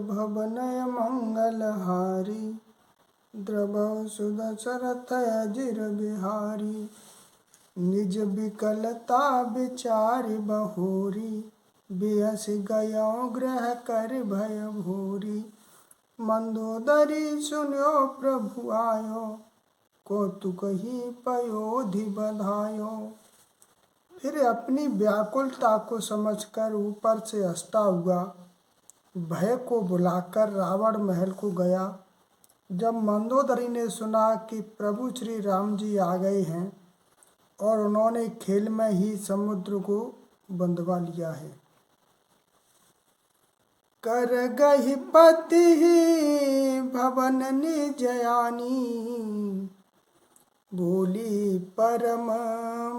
भवनय मंगलहारी, द्रवहु सुदशरथ अजिर बिहारी। निज विकलता विचारि बहोरी, बिहसि गयो गृह कर भय भूरी। मंदोदरी सुन्यो प्रभु आयो, कौतुकहि पयोधि बधायो। फिर अपनी व्याकुलता को समझकर ऊपर से हंसता हुआ भय को बुलाकर रावण महल को गया। जब मंदोदरी ने सुना कि प्रभु श्री राम जी आ गए हैं और उन्होंने खेल में ही समुद्र को बंधवा लिया है। कर गहि पति भवन निजयानी, बोली परम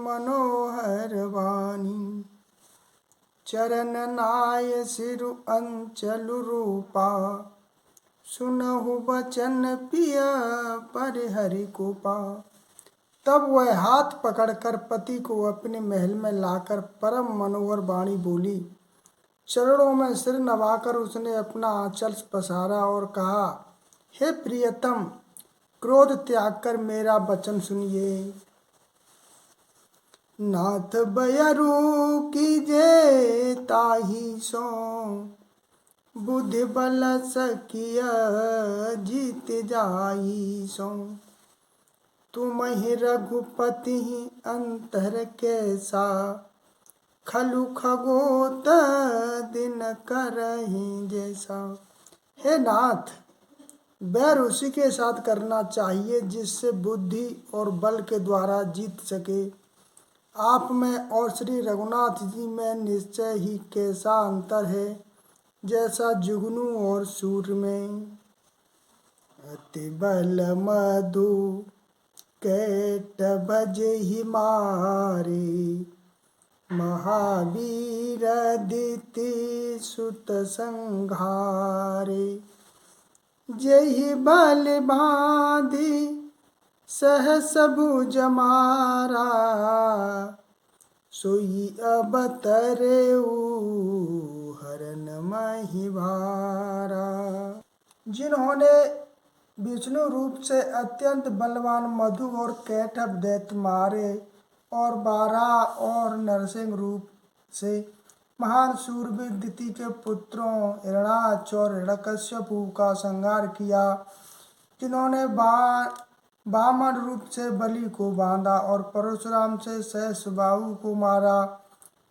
मनोहर वाणी। चरण नाय सिरु अंचलु रूपा, सुनहु बचन पिया परिहरि कृपा। तब वह हाथ पकड़कर पति को अपने महल में लाकर परम मनोहर वाणी बोली। चरणों में सिर नवाकर उसने अपना आंचल पसारा और कहा, हे प्रियतम, क्रोध त्याग कर मेरा वचन सुनिए। नाथ बयरु कीजे ताहि सो, बुद्धि बल सकिय जीत जाई सो। तुमहि रघुपति अंतर कैसा, खलु खगोत दिन करहि जैसा। हे नाथ, बैर उसी के साथ करना चाहिए जिससे बुद्धि और बल के द्वारा जीत सके। आप में और श्री रघुनाथ जी में निश्चय ही कैसा अंतर है, जैसा जुगनू और सूर्य में। अति बल मधु कैट भजहि मारे, महावीर दिति सुत संघारे। जहि बल बांधि सहस भुज मारा, सोई अवतरेउ हरन महि भारा। जिन्होंने विष्णु रूप से अत्यंत बलवान मधु और कैटभ दैत्य मारे और बाराह और नरसिंह रूप से महान सूरवीर दिति के पुत्रों हिरणाक्ष और हिरण्यकश्यपु का संहार किया, जिन्होंने वामन रूप से बलि को बांधा और परशुराम से सहस्रबाहु को मारा,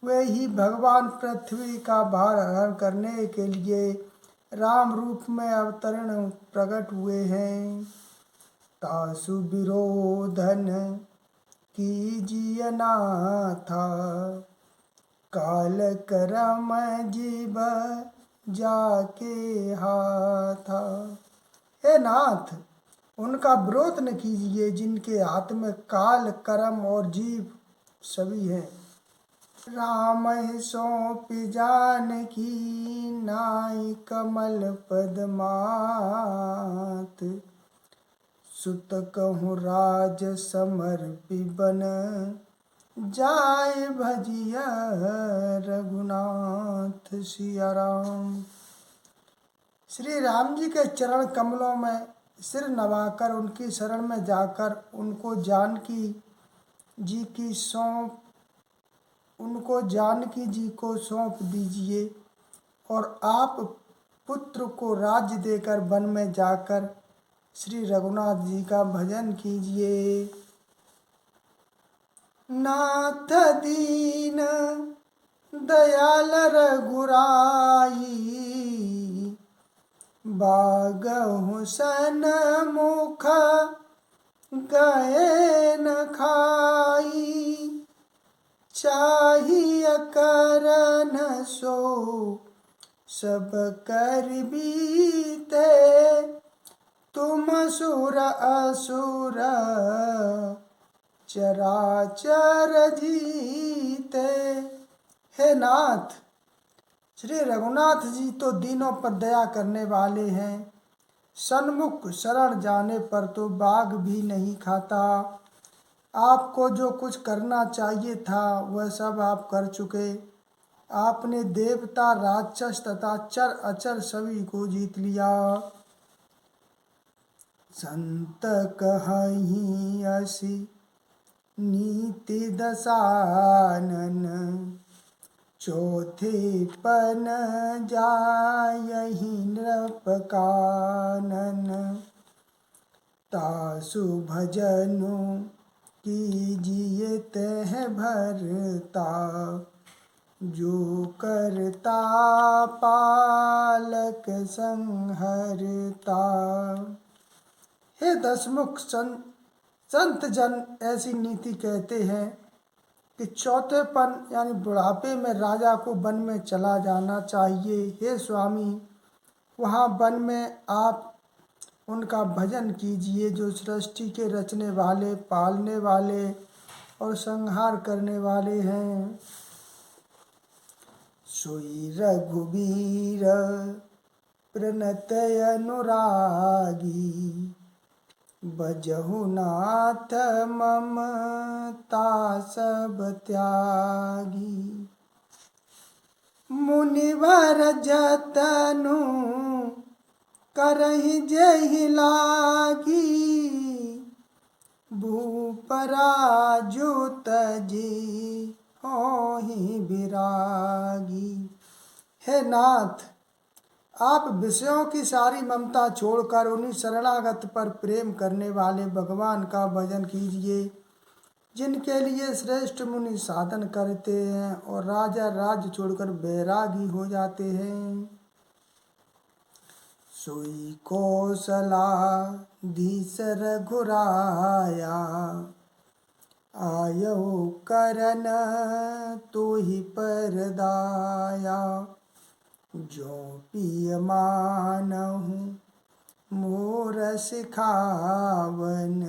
वे ही भगवान पृथ्वी का भार हरण करने के लिए राम रूप में अवतरण प्रकट हुए हैं। तासु विरोधन कीजिए नाथा, काल करम जीव जाके हाथा। हे नाथ, उनका विरोध न कीजिए जिनके हाथ में काल कर्म और जीव सभी है। राम सौंपी जानकी नाई कमल पदमात, सुत कहूँ राज समर्पी बन जाय भजिया रघुनाथ सिया राम। श्री राम जी के चरण कमलों में सिर नवाकर उनकी शरण में जाकर उनको जानकी जी को सौंप दीजिए और आप पुत्र को राज्य देकर वन में जाकर श्री रघुनाथ जी का भजन कीजिए। नाथ दीन दयाल रघुराई, बागहु सन्मुख गए न खाई। चाहिए करन सो सब कर बीते, तुम सुर असुर चराचर जीते। हे नाथ, श्री रघुनाथ जी तो दीनों पर दया करने वाले हैं। सन्मुख शरण जाने पर तो बाघ भी नहीं खाता। आपको जो कुछ करना चाहिए था वह सब आप कर चुके। आपने देवता, राक्षस तथा चर अचर सभी को जीत लिया। संत कहहि असि नीति दसानन, चौथे पन जायहि नृप कानन। तासु भजनु कीजिए तह भरता, जो करता पालक संहरता। हे दसमुख संत जन ऐसी नीति कहते हैं कि चौथेपन यानी बुढ़ापे में राजा को वन में चला जाना चाहिए। हे स्वामी, वहाँ वन में आप उनका भजन कीजिए जो सृष्टि के रचने वाले, पालने वाले और संहार करने वाले हैं। सोई रघुबीर प्रणत अनुरागी, बजहु नाथ ममता सब त्यागी। मुनिवर जतनु करहि जेहि लागी, भूपराजु तजी होहि विरागी। हे नाथ, आप विषयों की सारी ममता छोड़कर उन्हीं शरणागत पर प्रेम करने वाले भगवान का भजन कीजिए, जिनके लिए श्रेष्ठ मुनि साधन करते हैं और राजा राज्य छोड़कर बैरागी हो जाते हैं। सोई कौशलाधीश रघुराया, आयहु करन तोहि परदाया। जो पिय मानहु मोर सिखावन,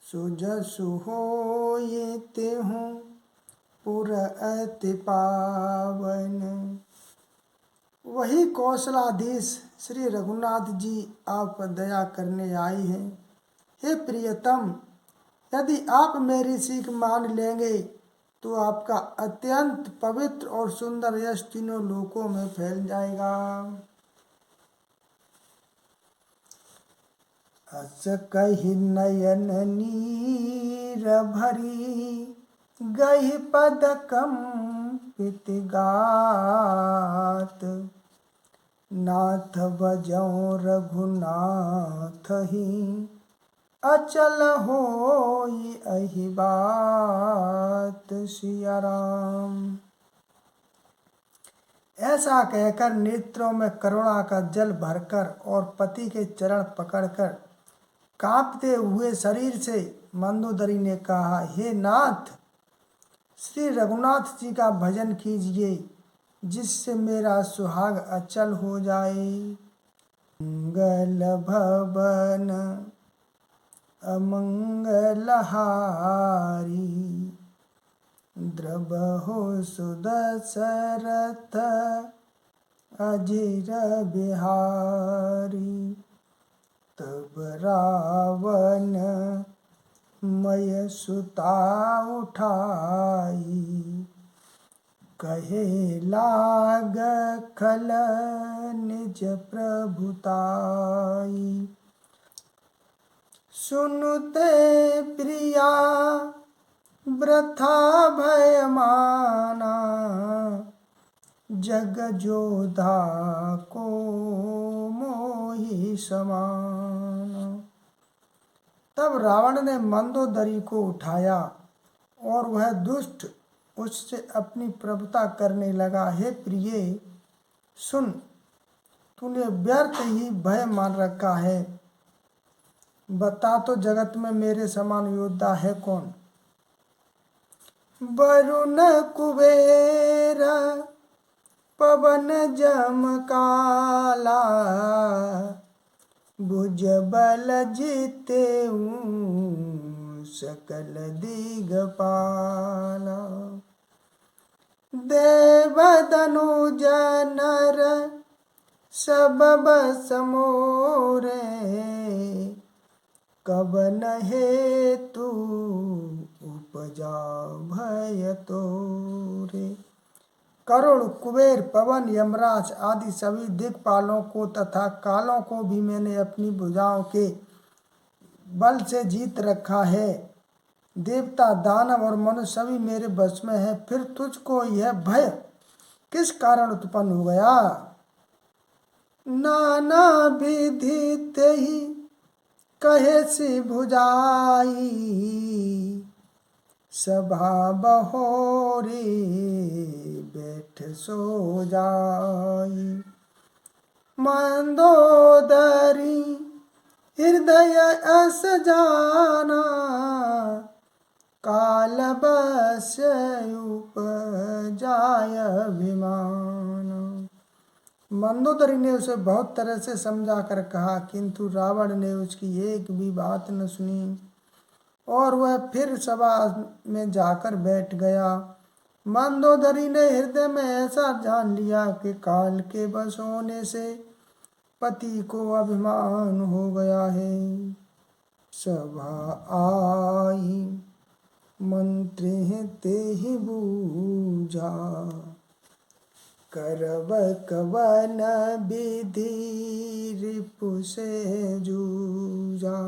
सुजसु होय तेहु पुर अति पावन। वही कौशलाधीश श्री रघुनाथ जी आप पर दया करने आए हैं। हे प्रियतम, यदि आप मेरी सीख मान लेंगे तो आपका अत्यंत पवित्र और सुंदर यश तीनों लोकों में फैल जाएगा। अस कहि नयन नीर भरी, गहि पद कंपित गात। नाथ भजऊँ रघुनाथ ही, अचल होई अहि बात। सिया राम। ऐसा कहकर नेत्रों में करुणा का जल भरकर और पति के चरण पकड़कर कांपते हुए शरीर से मंदोदरी ने कहा, हे नाथ, श्री रघुनाथ जी का भजन कीजिए जिससे मेरा सुहाग अचल हो जाए। मंगल भवन अमंगल हारी, द्रबहु सुदशरथ अजिर बिहारी। तब रावण मय सुता उठाई, कहे लाग खल निज प्रभुताई। सुनते प्रिया वृथा भय माना, जग जोधा को मोहि समाना। तब रावण ने मंदोदरी को उठाया और वह दुष्ट उससे अपनी प्रभुता करने लगा। हे प्रिय, सुन, तूने व्यर्थ ही भय मान रखा है। बता तो जगत में मेरे समान योद्धा है कौन? वरुण कुबेर पवन जम काला, भुज बल जीतेऊ सकल दिगपाला। देव दनुज नर सब बस मोरे, कवन हेतु उपजा भय तोरे। करुण, कुबेर, पवन, यमराज आदि सभी दिक्पालों को तथा कालों को भी मैंने अपनी भुजाओं के बल से जीत रखा है। देवता, दानव और मनुष्य सभी मेरे बस में है। फिर तुझको यह भय किस कारण उत्पन्न हो गया? नाना विधि तेहि कहे सी भुजाई, सभा बहोरी बैठ सो जाई। मंदोदरी हृदय अस जाना, काल बस्य उपजाय अभिमान। मंदोदरी ने उसे बहुत तरह से समझा कर कहा, किंतु रावण ने उसकी एक भी बात न सुनी और वह फिर सभा में जाकर बैठ गया। मंदोदरी ने हृदय में ऐसा जान लिया कि काल के बस होने से पति को अभिमान हो गया है। सभा आई मंत्री तेहि बूझा, करब कवन विधि रिपु से जूझा।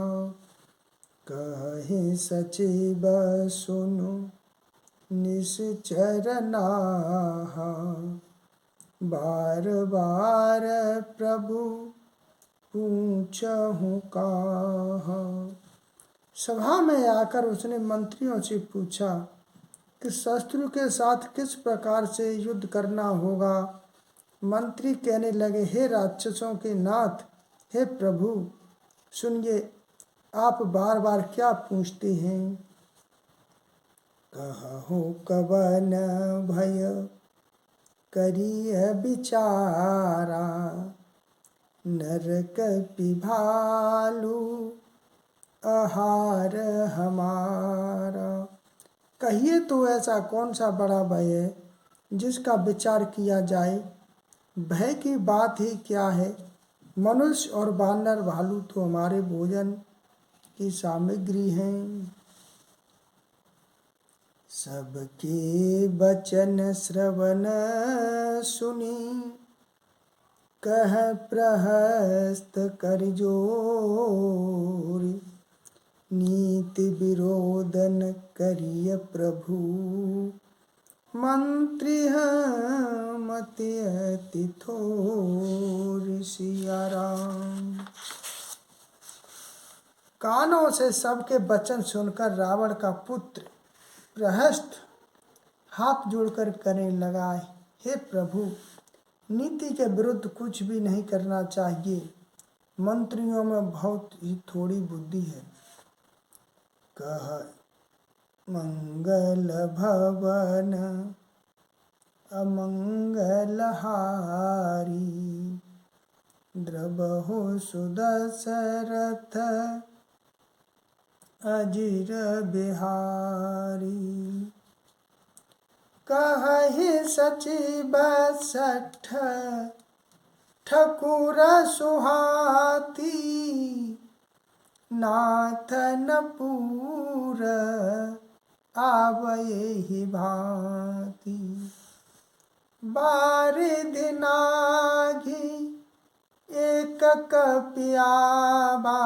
कहे सचिव सुनु निश्चर नाहा, बार बार प्रभु पूछहु काहा। सभा में आकर उसने मंत्रियों से पूछा कि शत्रु के साथ किस प्रकार से युद्ध करना होगा। मंत्री कहने लगे, हे राक्षसों के नाथ, हे प्रभु सुनिए, आप बार बार क्या पूछते हैं? कहु कवन भय करिय विचारा, नरक पिभालु आहार हमारा। कहिए तो ऐसा कौन सा बड़ा भय है जिसका विचार किया जाए? भय की बात ही क्या है? मनुष्य और बानर भालू तो हमारे भोजन की सामग्री हैं। सबके वचन श्रवण सुनी, कह प्रहस्त कर जोर। नीति विरोधन करिय प्रभु, मंत्री मति अति थोर। सिया राम। कानों से सबके वचन सुनकर रावण का पुत्र प्रहस्त हाथ जोड़कर कहने लगा, हे प्रभु, नीति के विरुद्ध कुछ भी नहीं करना चाहिए। मंत्रियों में बहुत ही थोड़ी बुद्धि है। कह मंगल भवन अमंगल हारी, द्रबहु सुदशरथ अजिर बिहारी। कहि सचिव सठ ठकुर सुहाती, नाथ नपुर आवहि भांति। बारिधि नाघि एक कपियावा,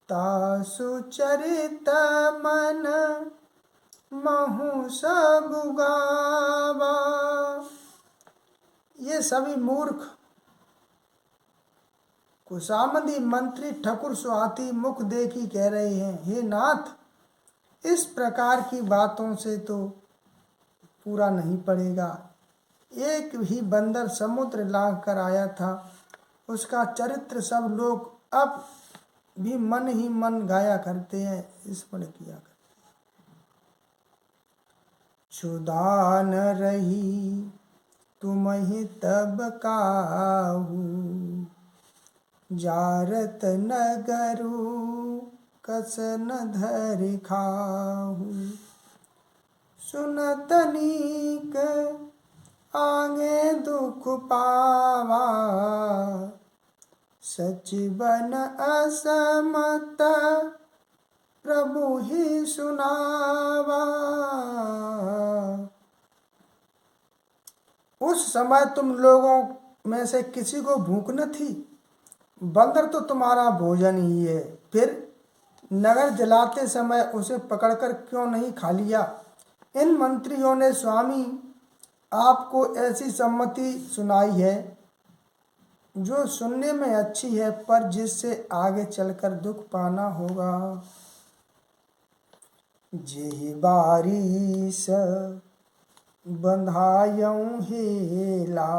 तासु चरित मन महु सब गावा। ये सभी मूर्ख कुशामदी मंत्री ठकुर सुहाती मुख देखी कह रहे हैं, हे नाथ, इस प्रकार की बातों से तो पूरा नहीं पड़ेगा। एक ही बंदर समुद्र लांघ कर आया था, उसका चरित्र सब लोग अब भी मन ही मन गाया करते हैं, स्मरण किया करते। सुदान रही तुम ही तब काहू, जारत नगरु कसन धरि खाहू। सुनत नीक आगे दुख पावा, सचिवन असमत प्रभु ही सुनावा। उस समय तुम लोगों में से किसी को भूख न थी? बंदर तो तुम्हारा भोजन ही है, फिर नगर जलाते समय उसे पकड़कर क्यों नहीं खा लिया? इन मंत्रियों ने स्वामी आपको ऐसी सम्मति सुनाई है जो सुनने में अच्छी है, पर जिससे आगे चलकर दुख पाना होगा। जेहि बारिश बंधायऊं हेला,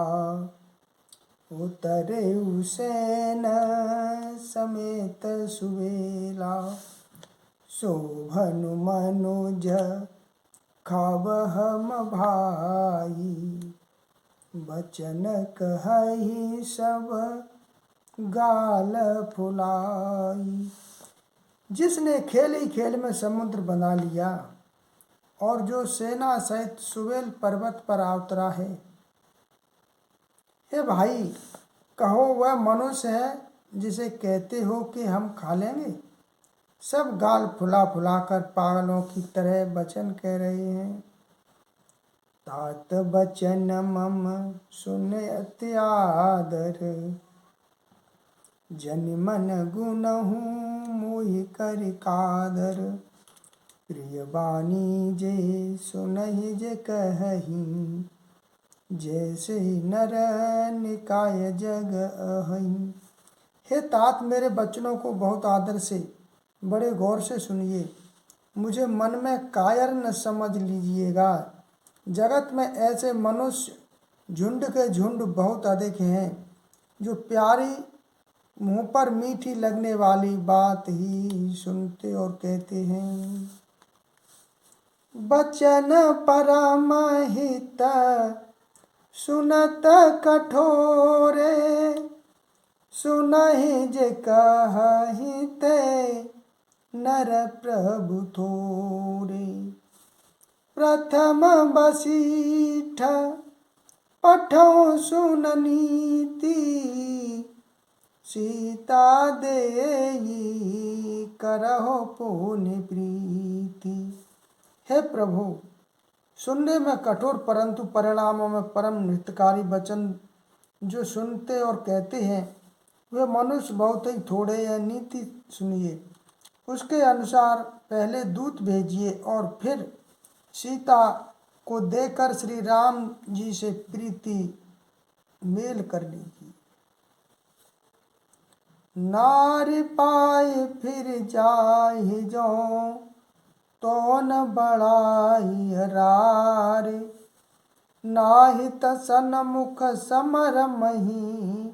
उतरे उसेन समेत सुवेला। शोभनु मनुज खाबहम भाई, बचन कहहि सब गाल फुलाई। जिसने खेल ही खेल में समुद्र बना लिया और जो सेना सहित सुवेल पर्वत पर आ उतरा है। हे भाई, कहो वह मनुष्य है जिसे कहते हो कि हम खा लेंगे? सब गाल फुला फुला कर पागलों की तरह वचन कह रहे हैं। तात बचन मम सुन अति आदर, जन मन गुनहु मोहि कर कादर। प्रिय बानी जे सुनहि जे कहहि, जैसे नर निकाय जग अहइ। हे तात, मेरे बचनों को बहुत आदर से बड़े गौर से सुनिए। मुझे मन में कायर न समझ लीजिएगा। जगत में ऐसे मनुष्य झुंड के झुंड बहुत अधिक हैं जो प्यारी मुंह पर मीठी लगने वाली बात ही सुनते और कहते हैं। बचन परम हित सुनत कठोरे, सुनहि जे कहहि ते नर प्रभु थोरे। प्रथम बसीठ पठौ सुन नीति, सीता देई करहो पुण्य प्रीति। हे प्रभु, सुनने में कठोर परंतु परिणामों में परम हितकारी वचन जो सुनते और कहते हैं वे मनुष्य बहुत ही थोड़े हैं। नीति सुनिए, उसके अनुसार पहले दूत भेजिए और फिर सीता को देकर श्री राम जी से प्रीति मेल कर लीजिए। नारी पाए फिर जाहि जो, तो न बढ़ाई हरार। नाहि तसन मुख समर मही,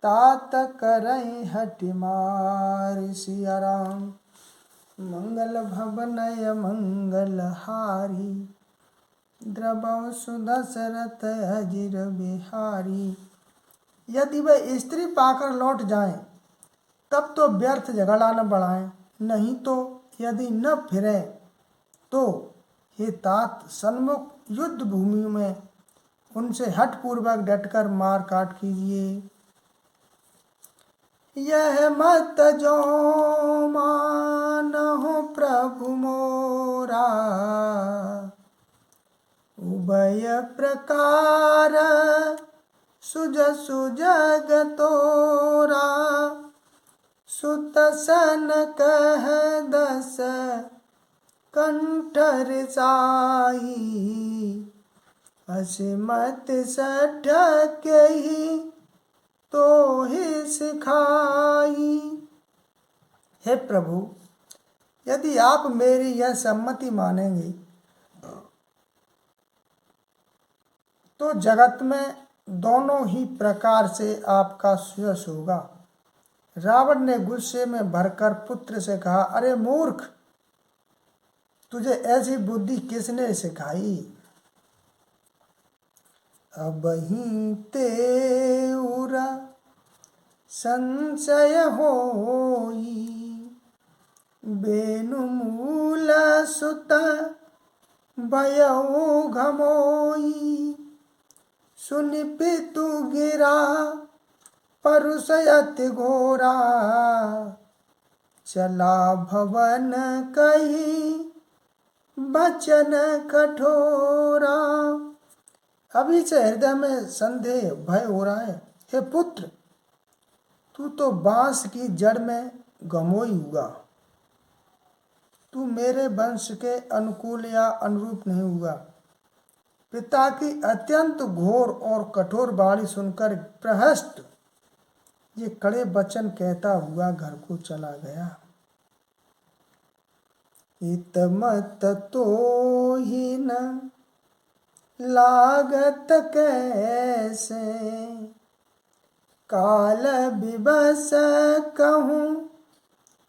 तात करई हठ मार। सिया राम। मंगल भवनय मंगल हारी, द्रवौ सुदशरथ अजिर बिहारी। यदि वे स्त्री पाकर लौट जाएं तब तो व्यर्थ झगड़ा न बढ़ाएं, नहीं तो यदि न फिरें तो हे तात, सन्मुख युद्ध भूमि में उनसे हठपूर्वक डटकर मार काट कीजिए। यह मत जो मानहु प्रभु मोरा, उभय प्रकार सुजसु जग तोरा। सुत सन कह दस कंठर साई, असिमत सठ केहि तो ही सिखाई। हे प्रभु, यदि आप मेरी यह सम्मति मानेंगे तो जगत में दोनों ही प्रकार से आपका सुयश होगा। रावण ने गुस्से में भरकर पुत्र से कहा, अरे मूर्ख, तुझे ऐसी बुद्धि किसने सिखाई? अबहि तेउरा संशय होई, बेनु मूल सुत भयउ घमोई। सुनि पितु गिरा परुषयत घोरा, चला भवन कही बचन कठोरा। अभी से हृदय में संदेह भय हो रहा है। हे पुत्र, तू तो बांस की जड़ में गमोई हुआ। तू मेरे वंश के अनुकूल या अनुरूप नहीं हुआ। पिता की अत्यंत घोर और कठोर वाणी सुनकर प्रहस्त ये कड़े वचन कहता हुआ घर को चला गया। इत मत तो ही न लागत कैसे, काल विबस कहूँ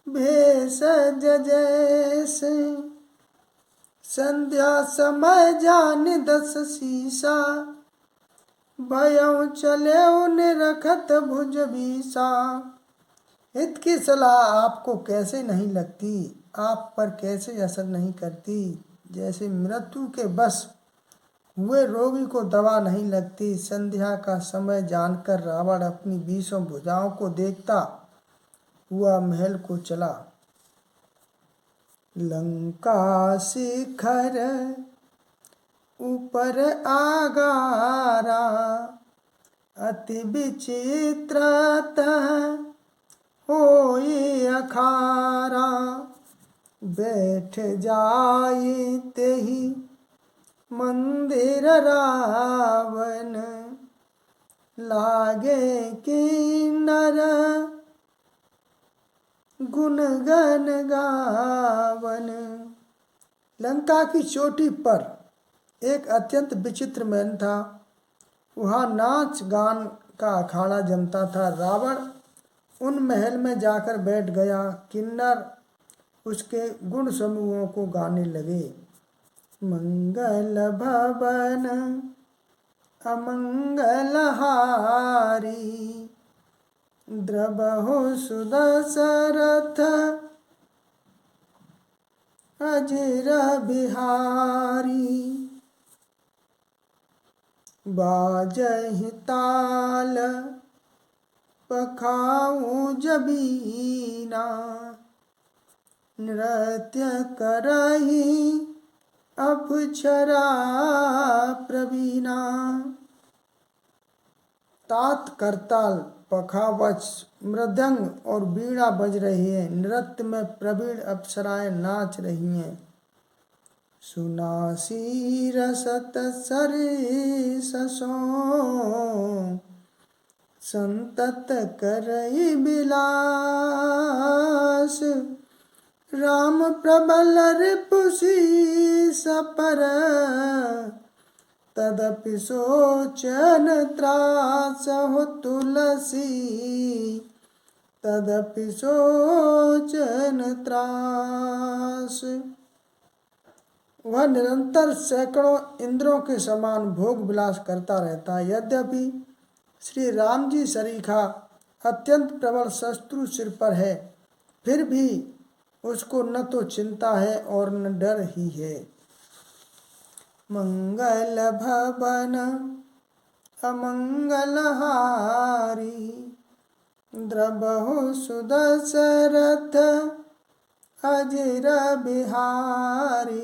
भेषज जैसे। संध्या समय जान 10 शीसा, भयउ चले निरखत भुज बीसा। हित की सलाह आपको कैसे नहीं लगती, आप पर कैसे असर नहीं करती। जैसे मृत्यु के बस हुए रोगी को दवा नहीं लगती। संध्या का समय जानकर रावण अपनी 20 भुजाओं को देखता हुआ महल को चला। लंका शिखर ऊपर आगारा, अति विचित्रतः होई अखारा। बैठ जाई तेहि मंदिर रावण, लागे किन्नर गुण गन गावन। लंका की चोटी पर एक अत्यंत विचित्र महल था। वहाँ नाच गान का अखाड़ा जमता था। रावण उन महल में जाकर बैठ गया। किन्नर उसके गुण समूहों को गाने लगे। मंगल भवन अमंगल हारी, द्रबहु सुदशरथ अजिर बिहारी। बाजहि ताल पखाऊ जबीना, नृत्य करही अप्सरा प्रवीणा। तात करताल पखावज मृदंग और बीड़ा बज रही है। नृत्य में प्रवीण अप्सराएं नाच रही हैं। सुनासी रसत सरिससों, संतत करई बिलास। राम प्रबल रिपुसी सपर, तदपि सोचन त्रास हो तुलसी। तदपि सोचन त्रास। वह निरंतर सैकड़ों इंद्रों के समान भोग विलास करता रहता है। यद्यपि श्री राम जी सरीखा अत्यंत प्रबल शत्रु सिर पर है, फिर भी उसको न तो चिंता है और न डर ही है। मंगल भवन अमंगल हारी, द्रबहु सुदशरथ अजिर बिहारी।